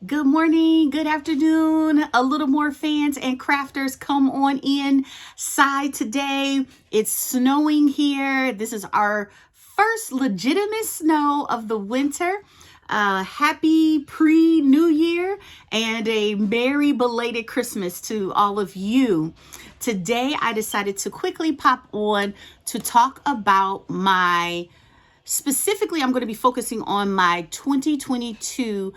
Good morning, good afternoon. A little more fans and crafters come on inside today. It's snowing here. This is our first legitimate snow of the winter. Happy pre-New Year and a merry belated Christmas to all of you. Today, I decided to quickly pop on to talk about specifically, I'm going to be focusing on my 2022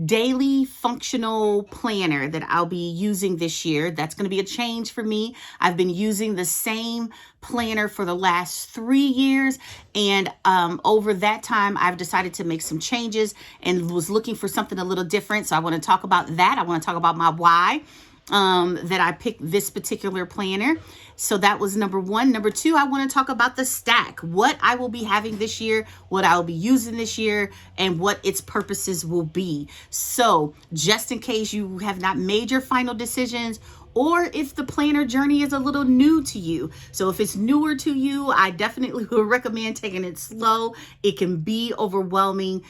daily functional planner that I'll be using this year. That's going to be a change for me. I've been using the same planner for the last 3 years, and over that time I've decided to make some changes and was looking for something a little different. So I want to talk about that. I want to talk about my why that I picked this particular planner. So that was number one. Number two, I want to talk about the stack, what I will be having this year, what I will be using this year, and what its purposes will be. So just in case you have not made your final decisions, or if the planner journey is a little new to you. So if it's newer to you, I definitely would recommend taking it slow. It can be overwhelming.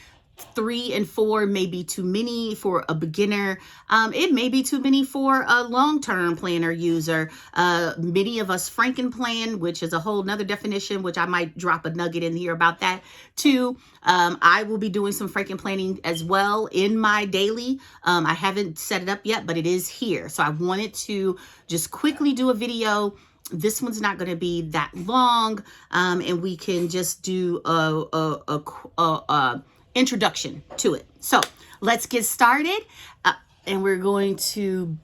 3 and 4 may be too many for a beginner. It may be too many for a long-term planner user. Many of us Franken-plan, which is a whole nother definition, which I might drop a nugget in here about that too. I will be doing some Franken-planning as well in my daily. I haven't set it up yet, but it is here. So I wanted to just quickly do a video. This one's not going to be that long, and we can just do a introduction to it. So let's get started, and we're going to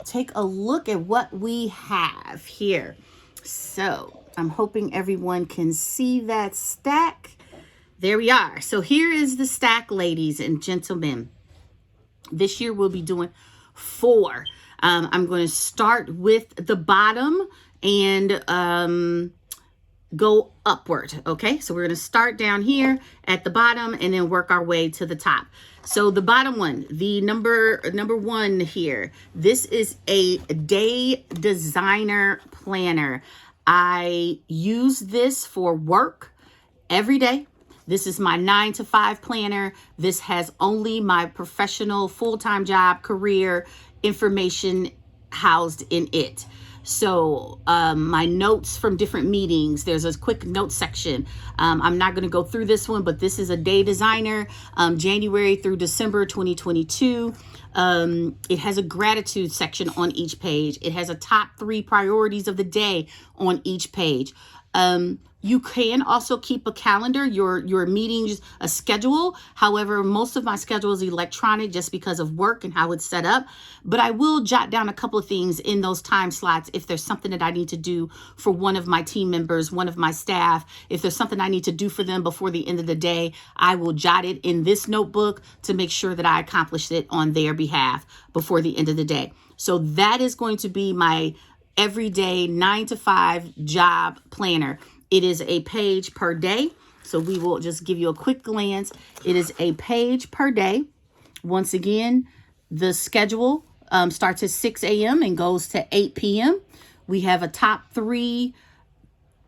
take a look at what we have here. So I'm hoping everyone can see that stack. There we are. So here is the stack, ladies and gentlemen. This year we'll be doing 4. I'm going to start with the bottom and go upward. Okay, so we're going to start down here at the bottom and then work our way to the top. So the bottom one, the number 1 here, this is a day designer planner. I use this for work every day. This is my 9-to-5 planner. This has only my professional full-time job, career information housed in it. So my notes from different meetings, there's a quick note section. I'm not going to go through this one, but this is a day designer, January through December 2022. It has a gratitude section on each page. It has a top 3 priorities of the day on each page. You can also keep a calendar, your meetings, a schedule. However, most of my schedule is electronic just because of work and how it's set up. But I will jot down a couple of things in those time slots if there's something that I need to do for one of my team members, one of my staff. If there's something I need to do for them before the end of the day, I will jot it in this notebook to make sure that I accomplished it on their behalf before the end of the day. So that is going to be my everyday 9-to-5 job planner. It is a page per day. So we will just give you a quick glance. It is a page per day. Once again, the schedule starts at 6 a.m. and goes to 8 p.m. We have a top 3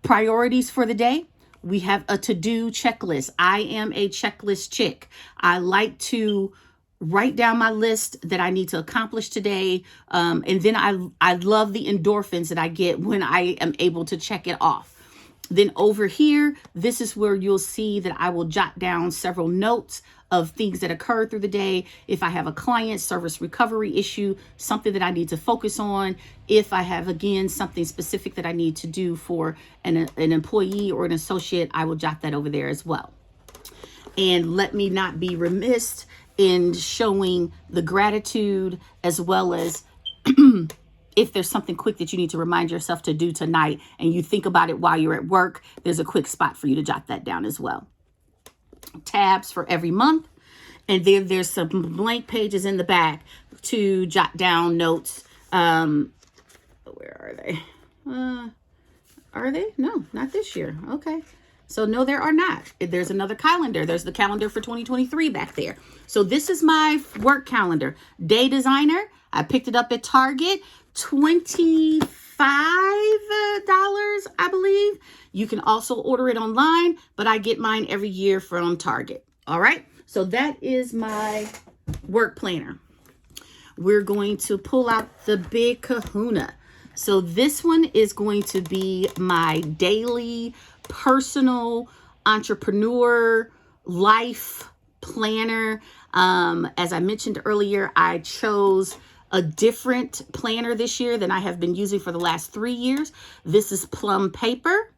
priorities for the day. We have a to-do checklist. I am a checklist chick. I like to write down my list that I need to accomplish today. And then I love the endorphins that I get when I am able to check it off. Then over here, this is where you'll see that I will jot down several notes of things that occur through the day. If I have a client service recovery issue, something that I need to focus on. If I have, again, something specific that I need to do for an employee or an associate, I will jot that over there as well. And let me not be remiss in showing the gratitude as well as if there's something quick that you need to remind yourself to do tonight and you think about it while you're at work, there's a quick spot for you to jot that down as well. Tabs for every month. And then there's some blank pages in the back to jot down notes. Where are they? Are they? No, not this year. Okay. So no, there are not. There's another calendar. There's the calendar for 2023 back there. So this is my work calendar. Day designer. I picked it up at Target. $25, I believe. You can also order it online, but I get mine every year from Target. All right. So that is my work planner. we're going to pull out the big kahuna. So this one is going to be my daily personal entrepreneur life planner. As I mentioned earlier, I chose a different planner this year than I have been using for the last 3 years. This is Plum paper.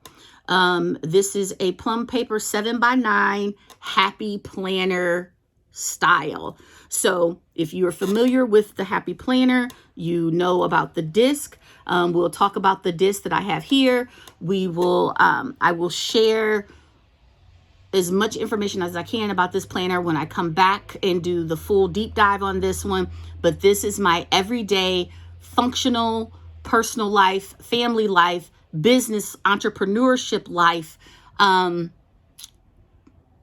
This is a Plum paper 7x9 happy planner style. So if you're familiar with the happy planner, you know about the disc. We'll talk about the disc that I have here. I will share as much information as I can about this planner when I come back and do the full deep dive on this one. But this is my everyday functional personal life, family life, business, entrepreneurship life.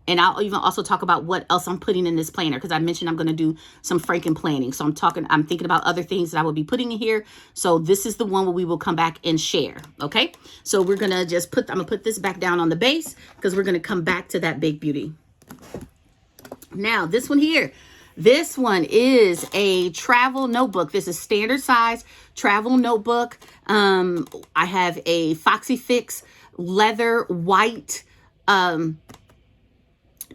And I'll even also talk about what else I'm putting in this planner, because I mentioned I'm going to do some Franken planning. So I'm thinking about other things that I will be putting in here. So this is the one where we will come back and share. Okay. So we're going to just I'm going to put this back down on the base, because we're going to come back to that big beauty. Now this one here, this one is a travel notebook. This is standard size travel notebook. I have a Foxy Fix leather white,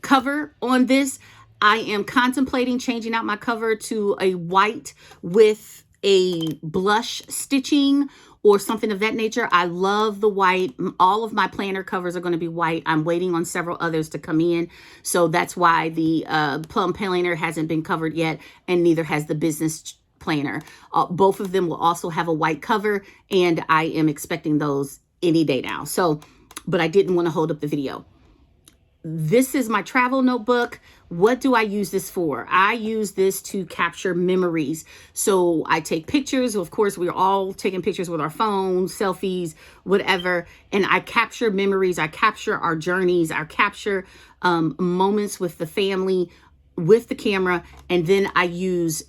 cover on this. I am contemplating changing out my cover to a white with a blush stitching or something of that nature. I love the white. All of my planner covers are going to be white. I'm waiting on several others to come in. So that's why the Plum planner hasn't been covered yet, and neither has the business planner. Both of them will also have a white cover, and I am expecting those any day now. So, but I didn't want to hold up the video. This is my travel notebook. What do I use this for? I use this to capture memories. So I take pictures. Of course, we're all taking pictures with our phones, selfies, whatever. And I capture memories. I capture our journeys. I capture moments with the family, with the camera. And then I use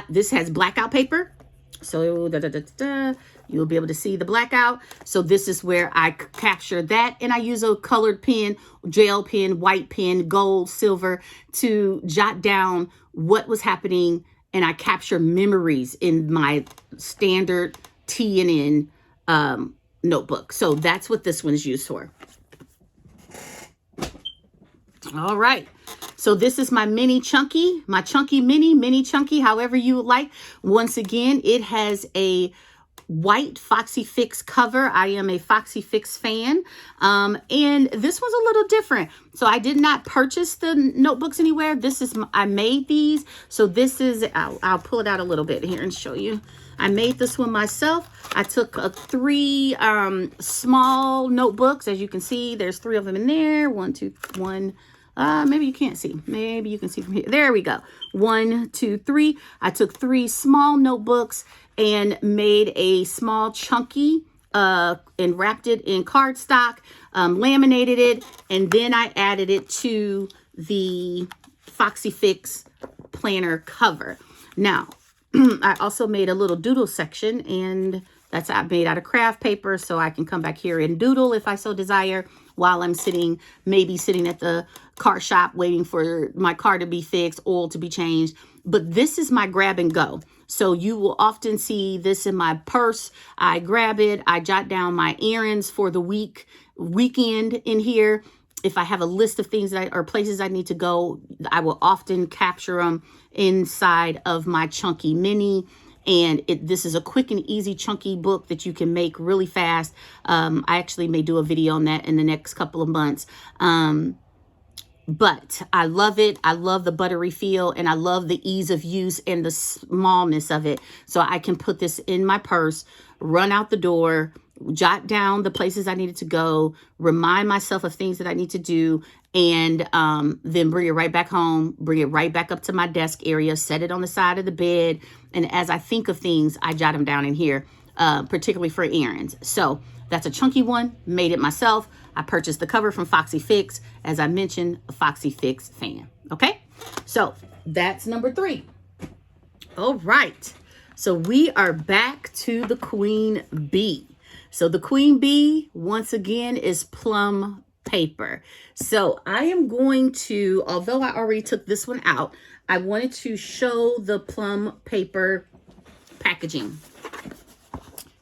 this has blackout paper. So you'll be able to see the blackout. So this is where I capture that. And I use a colored pen, gel pen, white pen, gold, silver, to jot down what was happening. And I capture memories in my standard TN notebook. So that's what this one's used for. All right. So this is my mini chunky, my chunky mini chunky, however you would like. Once again, it has a white Foxy Fix cover. I am a Foxy Fix fan. And this one's a little different. So I did not purchase the notebooks anywhere. I made these. So this is, I'll pull it out a little bit here and show you. I made this one myself. I took 3 small notebooks. As you can see, there's 3 of them in there. 1, 2, 1. Maybe you can't see. Maybe you can see from here. There we go. 1, 2, 3. I took 3 small notebooks and made a small chunky, and wrapped it in cardstock, laminated it, and then I added it to the Foxy Fix planner cover. Now, I also made a little doodle section, and that's made out of craft paper, so I can come back here and doodle if I so desire, while I'm maybe sitting at the car shop waiting for my car to be fixed, oil to be changed. But this is my grab and go. So you will often see this in my purse. I grab it. I jot down my errands for the weekend in here. If I have a list of things or places I need to go, I will often capture them inside of my chunky mini. And this is a quick and easy chunky book that you can make really fast. I actually may do a video on that in the next couple of months. But I love it. I love the buttery feel, and I love the ease of use and the smallness of it. So I can put this in my purse, run out the door, jot down the places I needed to go, remind myself of things that I need to do, and then bring it right back home, bring it right back up to my desk area, set it on the side of the bed. And as I think of things, I jot them down in here, particularly for errands. So that's a chunky one, made it myself. I purchased the cover from Foxy Fix. As I mentioned, a Foxy Fix fan. Okay, so that's number 3. All right, so we are back to the Queen Bee. So the Queen Bee, once again, is Plum paper. So I am going to, although I already took this one out, I wanted to show the Plum paper packaging.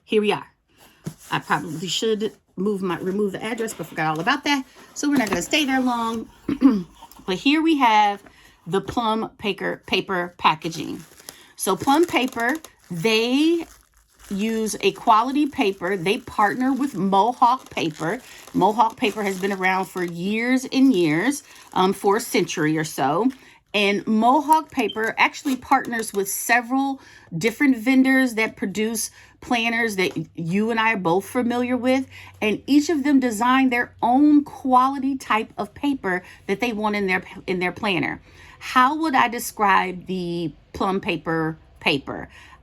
Here we are. I probably should remove the address, but forgot all about that. So we're not going to stay there long. But here we have the Plum paper packaging. So Plum paper, they use a quality paper. They partner with Mohawk paper. Mohawk paper has been around for years and years, for a century or so. And Mohawk paper actually partners with several different vendors that produce planners that you and I are both familiar with. And each of them design their own quality type of paper that they want in their planner. How would I describe the Plum paper?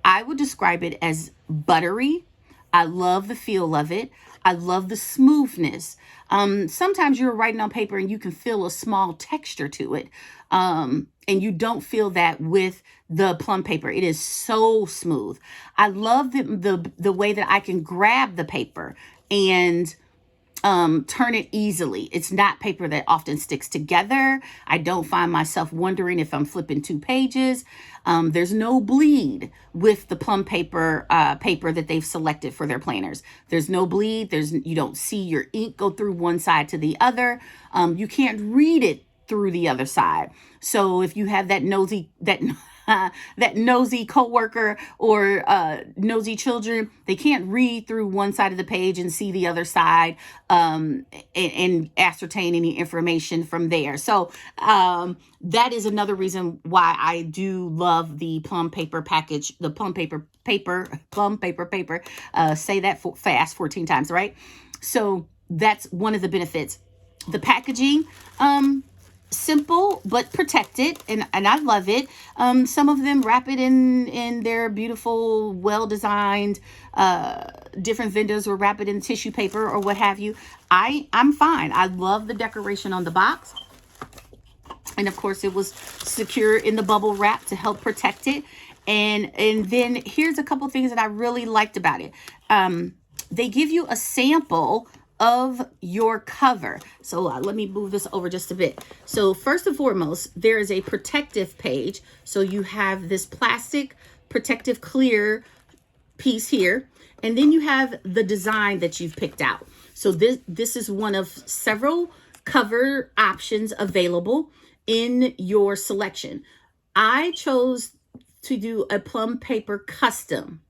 I would describe it as buttery. I love the feel of it. I love the smoothness. Sometimes you're writing on paper and you can feel a small texture to it. And you don't feel that with the Plum paper. It is so smooth. I love the way that I can grab the paper and turn it easily. It's not paper that often sticks together. I don't find myself wondering if I'm flipping 2 pages. There's no bleed with the Plum paper that they've selected for their planners. There's no bleed. You don't see your ink go through one side to the other. You can't read it through the other side. So if you have that nosy coworker or nosy children, they can't read through one side of the page and see the other side and ascertain any information from there. So that is another reason why I do love the Plum paper package, the Plum paper. Say that fast 14 times, right? So that's one of the benefits. The packaging, simple but protected, and I love it. Some of them wrap it in their beautiful, well-designed, different vendors will wrap it in tissue paper or what have you. I'm fine. I love the decoration on the box. And of course it was secure in the bubble wrap to help protect it. And then here's a couple things that I really liked about it. They give you a sample of your cover. So let me move this over just a bit. So first and foremost, there is a protective page. So you have this plastic protective clear piece here, and then you have the design that you've picked out. So this is one of several cover options available in your selection. I chose to do a Plum paper custom.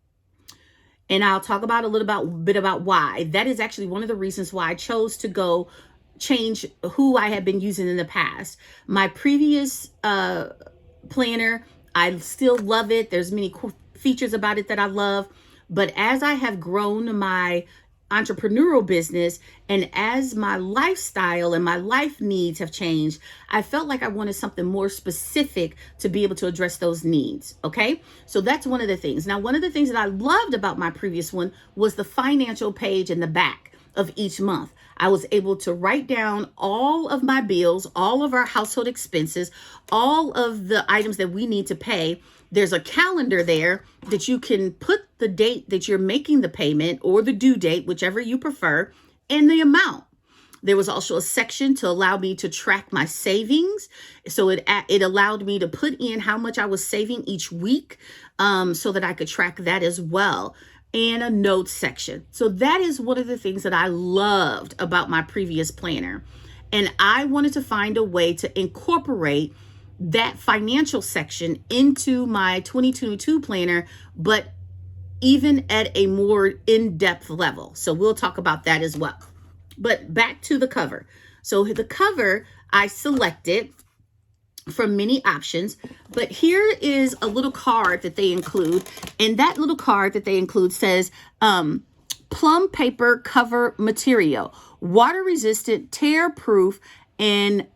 And I'll talk about a little bit about why. That is actually one of the reasons why I chose to go change who I had been using in the past. My previous planner, I still love it. There's many cool features about it that I love. But as I have grown my entrepreneurial business and as my lifestyle and my life needs have changed, I felt like I wanted something more specific to be able to address those needs. Okay, so that's one of the things. Now, one of the things that I loved about my previous one was the financial page in the back of each month. I was able to write down all of my bills, all of our household expenses, all of the items that we need to pay. There's a calendar there that you can put the date that you're making the payment or the due date, whichever you prefer, and the amount. There was also a section to allow me to track my savings. So it allowed me to put in how much I was saving each week, so that I could track that as well. And a notes section. So that is one of the things that I loved about my previous planner. And I wanted to find a way to incorporate that financial section into my 2022 planner, but even at a more in-depth level. So we'll talk about that as well. But back to the cover. So the cover I selected from many options, but here is a little card that they include. And that little card that they include says, Plum paper cover material, water resistant, tear proof, and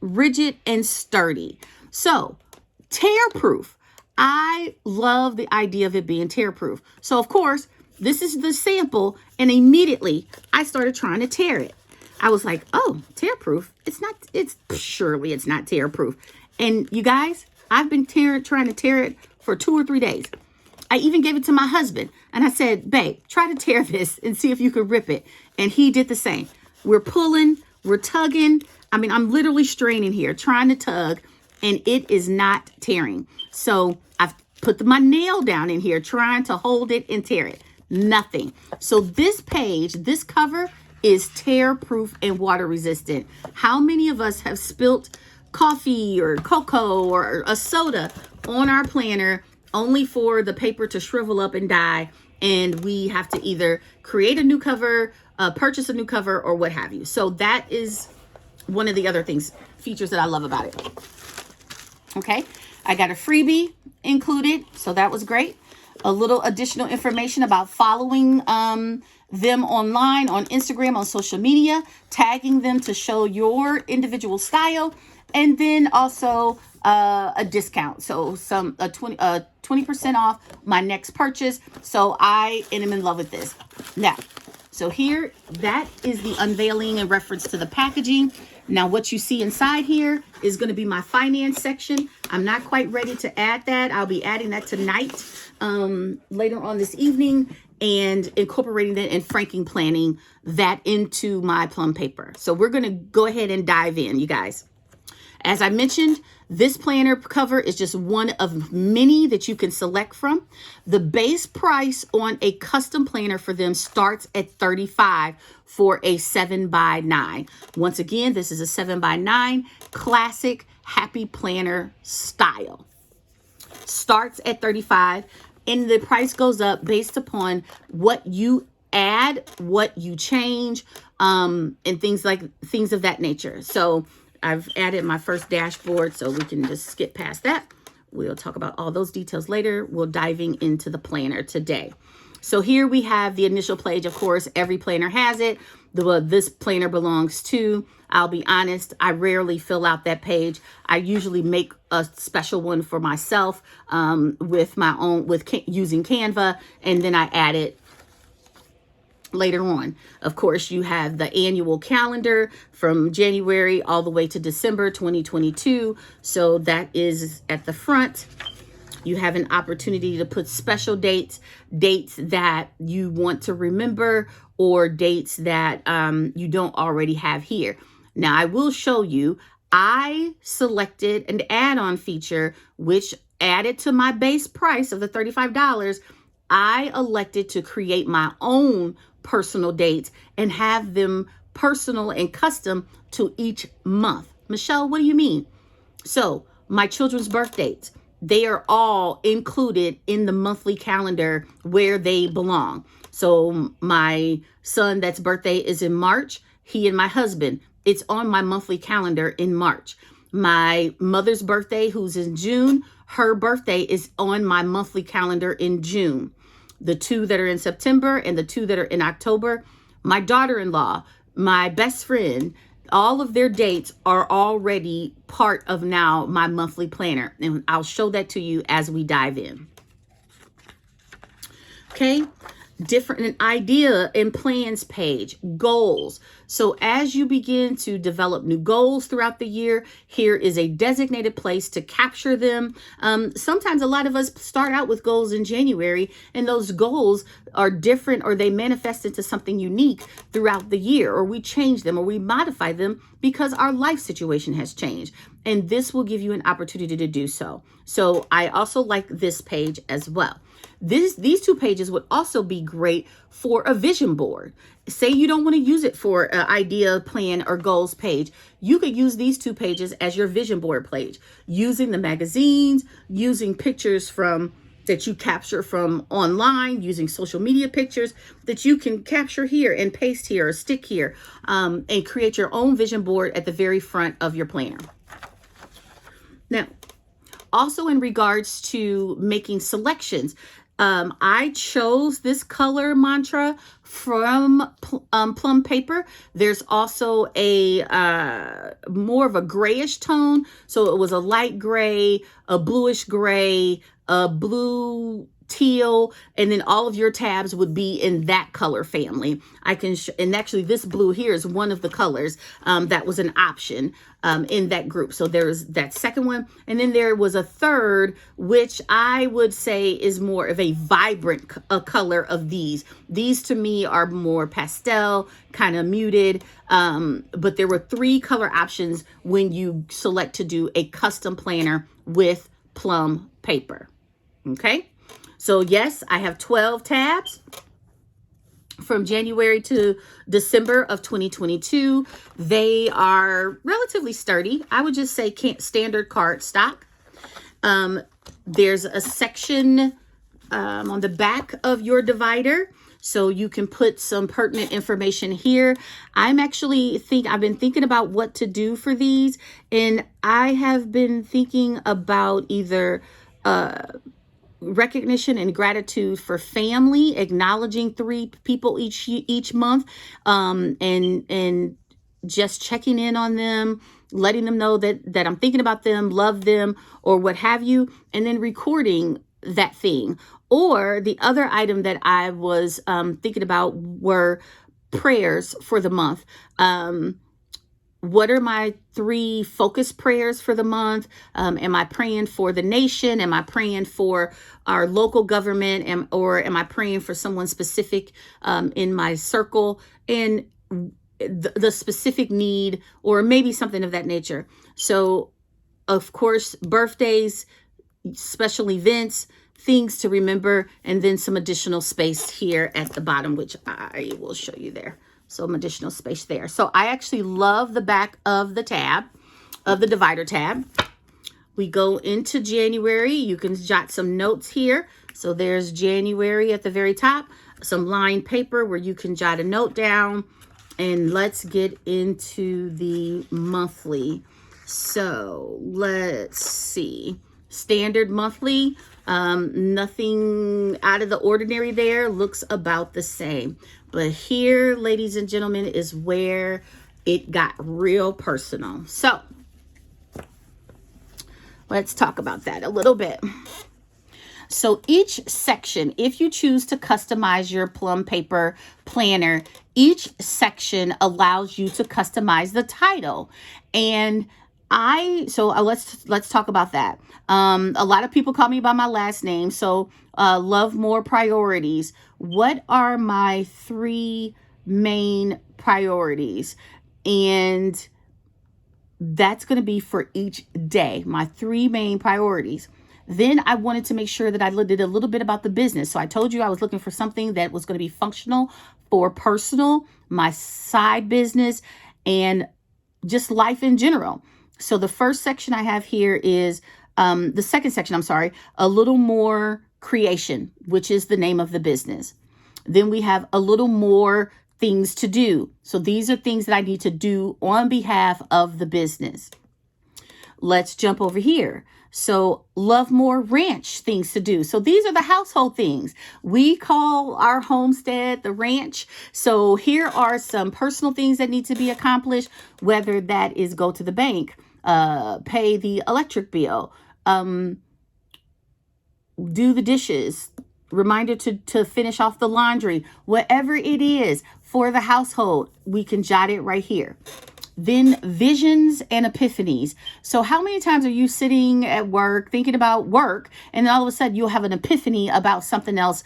rigid and sturdy. So tear proof. I love the idea of it being tear proof. So of course, this is the sample, and immediately I started trying to tear it. I was like, oh, tear proof. Surely it's not tear proof. And you guys, I've been trying to tear it for 2 or 3 days. I even gave it to my husband and I said, babe, try to tear this and see if you could rip it. And he did the same. We're pulling, We're tugging. I mean, I'm literally straining here, trying to tug, and it is not tearing. So I've put my nail down in here, trying to hold it and tear it. Nothing. So this page, this cover is tear proof and water resistant. How many of us have spilt coffee or cocoa or a soda on our planner only for the paper to shrivel up and die, and we have to either create a new cover, purchase a new cover, or what have you? So that is one of the other features that I love about it. Okay, I got a freebie included, so that was great. A little additional information about following them online, on Instagram, on social media, tagging them to show your individual style, and then also a discount. So 20% off my next purchase. So I am in love with this. Now, so here, that is the unveiling in reference to the packaging. Now, what you see inside here is going to be my finance section. I'm not quite ready to add that. I'll be adding that tonight, later on this evening, and incorporating that and franking planning that into my Plum paper. So we're going to go ahead and dive in, you guys. As I mentioned, this planner cover is just one of many that you can select from. The base price on a custom planner for them starts at $35 for a 7x9. Once again, this is a 7x9 classic happy planner style. Starts at $35, and the price goes up based upon what you add, what you change, and things of that nature. So I've added my first dashboard, so we can just skip past that. We'll talk about all those details later. We're diving into the planner today. So here we have the initial page. Of course, every planner has it. This planner belongs to. I'll be honest, I rarely fill out that page. I usually make a special one for myself with my own, using Canva, and then I add it later on. Of course, you have the annual calendar from January all the way to December 2022. So that is at the front. You have an opportunity to put special dates that you want to remember, or dates that you don't already have here. Now, I will show you, I selected an add-on feature, which added to my base price of the $35. I elected to create my own personal dates and have them personal and custom to each month. Michelle, what do you mean? So my children's birth dates, they are all included in the monthly calendar where they belong. So my son, that's birthday is in March, he and my husband, it's on my monthly calendar in March. My mother's birthday, who's in June, her birthday is on my monthly calendar in June. The two that are in September and the two that are in October, my daughter-in-law, my best friend, all of their dates are already part of now my monthly planner. And I'll show that to you as we dive in. Okay. An idea and plans page, goals. So as you begin to develop new goals throughout the year, here is a designated place to capture them. Sometimes a lot of us start out with goals in January, and those goals are different, or they manifest into something unique throughout the year, or we change them or we modify them because our life situation has changed. And this will give you an opportunity to do so. So I also like this page as well. These two pages would also be great for a vision board. Say you don't want to use it for an idea, plan, or goals page. You could use these two pages as your vision board page, using the magazines, using pictures that you capture from online, using social media pictures that you can capture here and paste here or stick here, and create your own vision board at the very front of your planner. Now, also in regards to making selections, I chose this color mantra from Plum paper. There's also a more of a grayish tone. So it was a light gray, a bluish gray, a blue teal, and then all of your tabs would be in that color family. And actually this blue here is one of the colors that was an option in that group. So there's that second one. And then there was a third, which I would say is more of a vibrant color of these. These to me are more pastel, kind of muted. But there were 3 color options when you select to do a custom planner with Plum paper. Okay. So yes, I have 12 tabs from January to December of 2022. They are relatively sturdy. I would just say standard cardstock. There's a section on the back of your divider, so you can put some pertinent information here. I've been thinking about what to do for these, and I have been thinking about either recognition and gratitude for family, acknowledging 3 people each month, and just checking in on them, letting them know that I'm thinking about them, love them, or what have you, and then recording that thing. Or the other item that I was thinking about were prayers for the month. What are my 3 focus prayers for the month? Am I praying for the nation? Am I praying for our local government? Or am I praying for someone specific in my circle? And the specific need, or maybe something of that nature. So, of course, birthdays, special events, things to remember, and then some additional space here at the bottom, which I will show you there. Some additional space there. So I actually love the back of the tab, of the divider tab. We go into January. You can jot some notes here. So there's January at the very top, some lined paper where you can jot a note down. And let's get into the monthly. So let's see. Standard monthly, nothing out of the ordinary there, looks about the same. But here, ladies and gentlemen, is where it got real personal. So let's talk about that a little bit. So each section, if you choose to customize your Plum paper planner, each section allows you to customize the title. And let's talk about that. A lot of people call me by my last name. So love more priorities. What are my 3 main priorities? And that's going to be for each day, my 3 main priorities. Then I wanted to make sure that I did a little bit about the business. So I told you I was looking for something that was going to be functional for personal, my side business, and just life in general. So the first section I have here is the second section, I'm sorry, a little more creation, which is the name of the business. Then we have a little more things to do. So these are things that I need to do on behalf of the business. Let's jump over here. So love more ranch things to do. So these are the household things. We call our homestead the ranch. So here are some personal things that need to be accomplished, whether that is go to the bank, pay the electric bill, do the dishes, reminder to finish off the laundry, whatever it is for the household, we can jot it right here. Then visions and epiphanies. So how many times are you sitting at work thinking about work, and then all of a sudden you'll have an epiphany about something else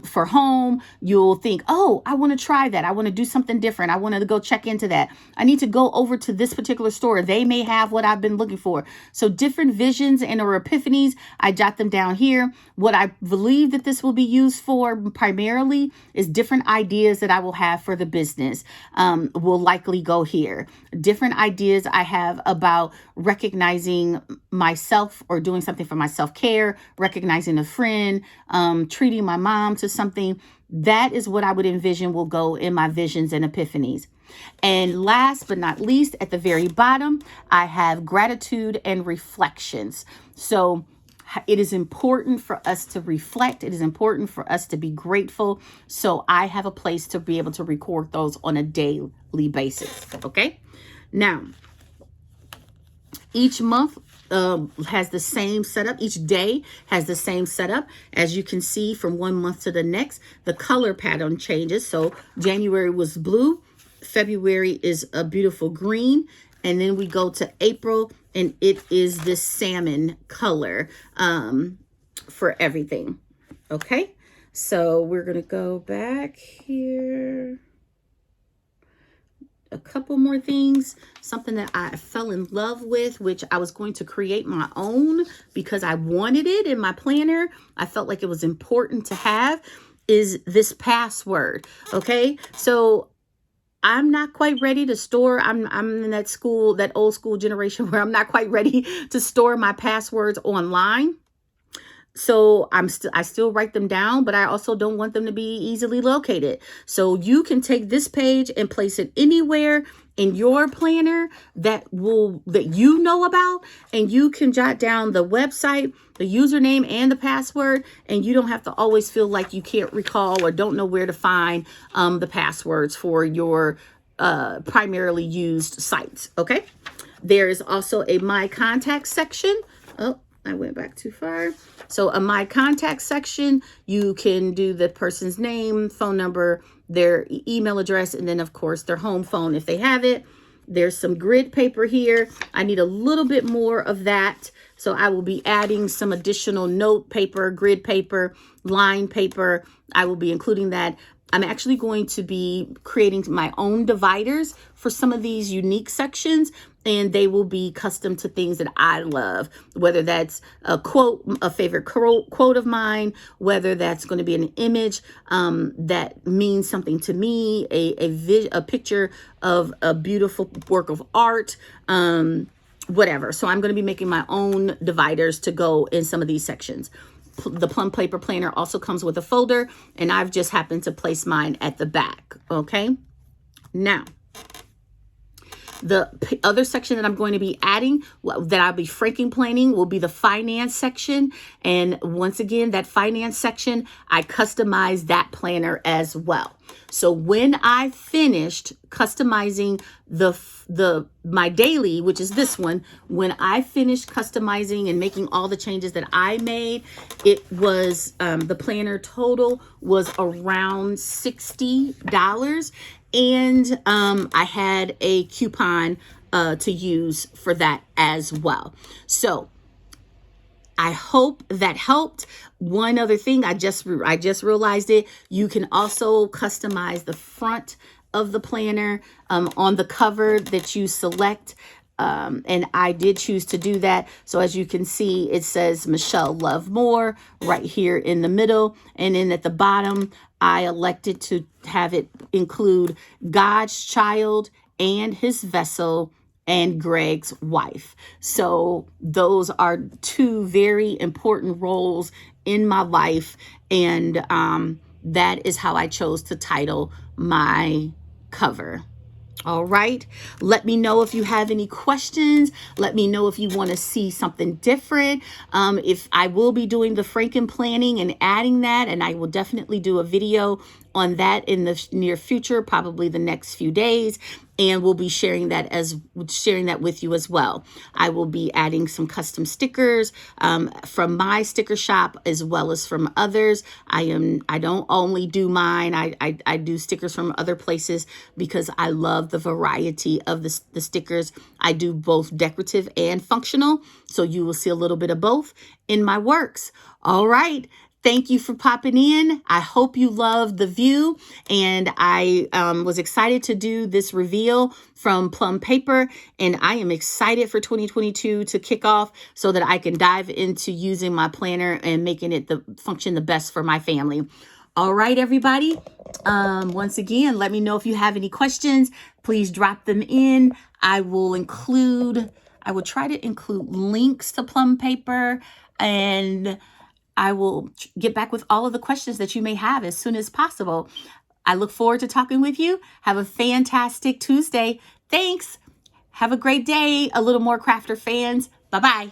for home? You'll think, oh, I want to try that. I want to do something different. I want to go check into that. I need to go over to this particular store. They may have what I've been looking for. So different visions and or epiphanies, I jot them down here. What I believe that this will be used for primarily is different ideas that I will have for the business will likely go here. Different ideas I have about recognizing myself or doing something for my self-care, recognizing a friend, treating my mom to something. That is what I would envision will go in my visions and epiphanies. And last but not least, at the very bottom, I have gratitude and reflections. So it is important for us to reflect. It is important for us to be grateful. So I have a place to be able to record those on a daily basis. Okay. Now, each month has the same setup. Each day has the same setup. As you can see from one month to the next, the color pattern changes. So January was blue. February is a beautiful green. And then we go to April, and it is this salmon color for everything. Okay. So we're going to go back here. A couple more things, something that I fell in love with, which I was going to create my own because I wanted it in my planner. I felt like it was important to have, is this password. Okay, so I'm not quite ready to store. I'm in that old school generation where I'm not quite ready to store my passwords online. So I still write them down, but I also don't want them to be easily located. So you can take this page and place it anywhere in your planner that you know about, and you can jot down the website, the username, and the password, and you don't have to always feel like you can't recall or don't know where to find the passwords for your primarily used sites. Okay. There is also a My Contacts section. Oh, I went back too far. So a My Contacts section, you can do the person's name, phone number, their email address, and then of course their home phone if they have it. There's some grid paper here. I need a little bit more of that. So I will be adding some additional note paper, grid paper, line paper. I will be including that. I'm actually going to be creating my own dividers for some of these unique sections, and they will be custom to things that I love, whether that's a quote, a favorite quote of mine, whether that's going to be an image that means something to me, a picture of a beautiful work of art, whatever. So I'm going to be making my own dividers to go in some of these sections. The Plum Paper Planner also comes with a folder, and I've just happened to place mine at the back. Okay. Now, the other section that I'm going to be adding, that I'll be franking planning, will be the finance section. And once again, that finance section, I customized that planner as well. So when I finished customizing my daily, which is this one, when I finished customizing and making all the changes that I made, it was the planner total was around $60. And I had a coupon to use for that as well. So I hope that helped. One other thing, I just realized it. You can also customize the front of the planner on the cover that you select. And I did choose to do that. So as you can see, it says Michelle Love More right here in the middle. And then at the bottom, I elected to have it include God's child and his vessel and Greg's wife. So those are two very important roles in my life. And that is how I chose to title my cover. All right. Let me know if you have any questions. Let me know if you want to see something different. If I will be doing the franken planning and adding that, and I will definitely do a video on that in the near future, probably the next few days. And we'll be sharing that with you as well. I will be adding some custom stickers from my sticker shop as well as from others. I don't only do mine. I do stickers from other places because I love the variety of the stickers. I do both decorative and functional. So you will see a little bit of both in my works. All right. Thank you for popping in. I hope you loved the view, and I was excited to do this reveal from Plum Paper, and I am excited for 2022 to kick off so that I can dive into using my planner and making it function the best for my family. All right, everybody. Once again, let me know if you have any questions. Please drop them in. I will try to include links to Plum Paper, and I will get back with all of the questions that you may have as soon as possible. I look forward to talking with you. Have a fantastic Tuesday. Thanks. Have a great day. A little more crafter fans. Bye-bye.